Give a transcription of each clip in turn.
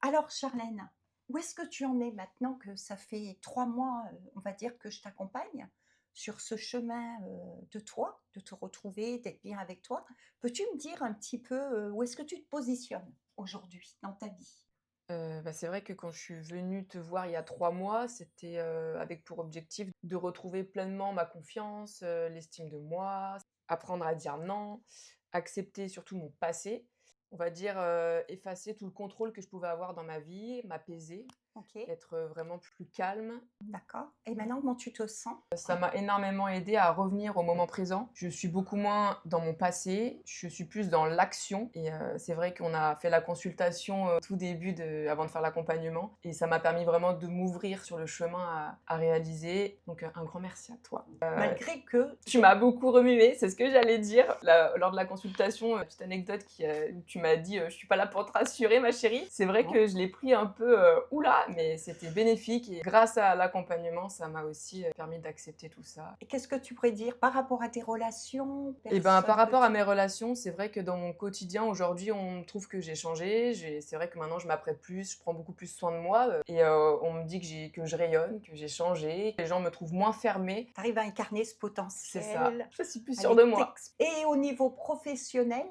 Alors Charlène, où est-ce que tu en es maintenant que ça fait 3 mois, on va dire que je t'accompagne sur ce chemin, de toi, de te retrouver, d'être bien avec toi? Peux-tu me dire un petit peu, où est-ce que tu te positionnes aujourd'hui dans ta vie? C'est vrai que quand je suis venue te voir il y a 3 mois, c'était, avec pour objectif de retrouver pleinement ma confiance, l'estime de moi, apprendre à dire non, accepter surtout mon passé. On va dire, effacer tout le contrôle que je pouvais avoir dans ma vie, m'apaiser, OK, être, vraiment plus calme. d'accord, et maintenant comment tu te sens? Ça m'a énormément aidée à revenir au moment présent. Je suis beaucoup moins dans mon passé, je suis plus dans l'action et c'est vrai qu'on a fait la consultation, au tout début avant de faire l'accompagnement et ça m'a permis vraiment de m'ouvrir sur le chemin à réaliser. Donc, un grand merci à toi. Malgré que Tu m'as beaucoup remuée, c'est ce que j'allais dire. Lors de la consultation, petite anecdote où tu m'as dit, «Je suis pas là pour te rassurer ma chérie». C'est vrai bon, que je l'ai pris un peu, «Ouh là!» mais c'était bénéfique et grâce à l'accompagnement, ça m'a aussi, permis d'accepter tout ça. et qu'est-ce que tu pourrais dire par rapport à tes relations, Et ben, par personnes que rapport à tu mes relations, c'est vrai que dans mon quotidien aujourd'hui, on trouve que j'ai changé. C'est vrai que maintenant je m'apprête plus, je prends beaucoup plus soin de moi, on me dit que je rayonne, que j'ai changé. Les gens me trouvent moins fermée. arrives à incarner ce C'est ça. potentiel, Je suis plus sûre de aller moi. et au niveau professionnel,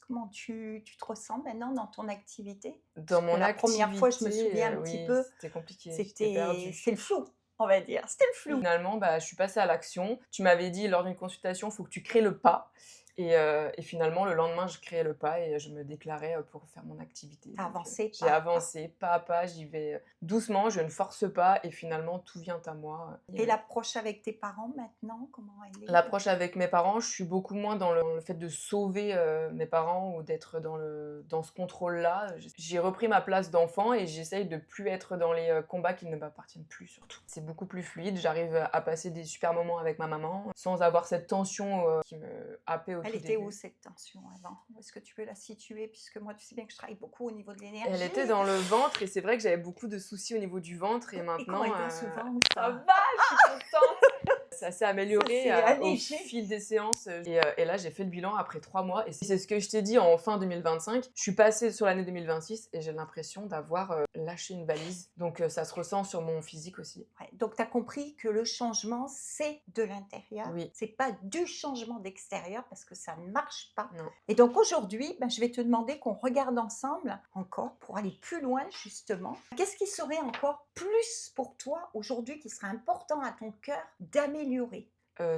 comment tu te ressens maintenant dans ton activité? Dans Puisque mon la première fois, je me activité, souviens un petit oui, peu, c'était compliqué, j'étais c'était perdue. le flou, on va dire, c'était le flou. Finalement, bah, je suis passée à l'action. Tu m'avais dit lors d'une consultation, il faut que tu crées le pas et finalement le lendemain, je créais le pas et je me déclarais, pour faire mon activité. Tu as Donc avancé j'ai pas à pas. avancé pas à pas, j'y vais, doucement, je ne force pas et finalement tout vient à moi, Et l'approche avec tes parents maintenant, comment elle est? l'approche avec mes parents, je suis beaucoup moins dans le fait de sauver, mes parents ou d'être dans ce contrôle-là. J'ai repris ma place d'enfant et j'essaye de plus être dans les, combats qui ne m'appartiennent plus surtout. C'est beaucoup plus fluide, j'arrive à passer des super moments avec ma maman, sans avoir cette tension, qui me happait au Elle tout était où début. cette tension avant? Où est-ce que tu peux la situer? Puisque moi, tu sais bien que je travaille beaucoup au niveau de Elle l'énergie. était dans le ventre et c'est vrai que j'avais beaucoup de soucis au niveau du ventre et Et comment maintenant, il va ce ça ventre? va, je suis contente! Ça s'est Ça amélioré, s'est au allégé? fil des séances, et là, j'ai fait le bilan après 3 mois et c'est ce que je t'ai dit en fin 2025. Je suis passée sur l'année 2026 et j'ai l'impression d'avoir, lâché une valise. Donc ça se ressent sur mon physique aussi. Ouais, donc tu as compris que le changement, c'est de l'intérieur, Oui, c'est pas du changement d'extérieur parce que ça ne marche pas. non. Et donc aujourd'hui, je vais te demander qu'on regarde ensemble encore pour aller plus loin justement. Qu'est-ce qui serait encore plus pour toi aujourd'hui qui serait important à ton cœur d'améliorer?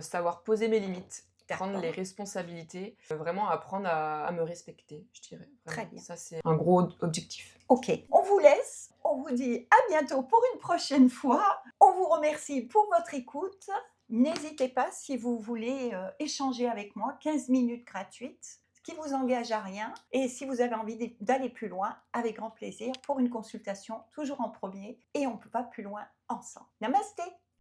Savoir poser mes limites, prendre les D'accord, responsabilités, vraiment apprendre à me respecter, je dirais, très vraiment. bien. Ça, c'est un gros objectif. OK, on vous laisse, on vous dit à bientôt pour une prochaine fois. On vous remercie pour votre écoute. N'hésitez pas si vous voulez, échanger avec moi, 15 minutes gratuites, ce qui vous engage à rien, et si vous avez envie d'aller plus loin, avec grand plaisir pour une consultation, toujours en premier, et on peut pas plus loin ensemble. Namasté.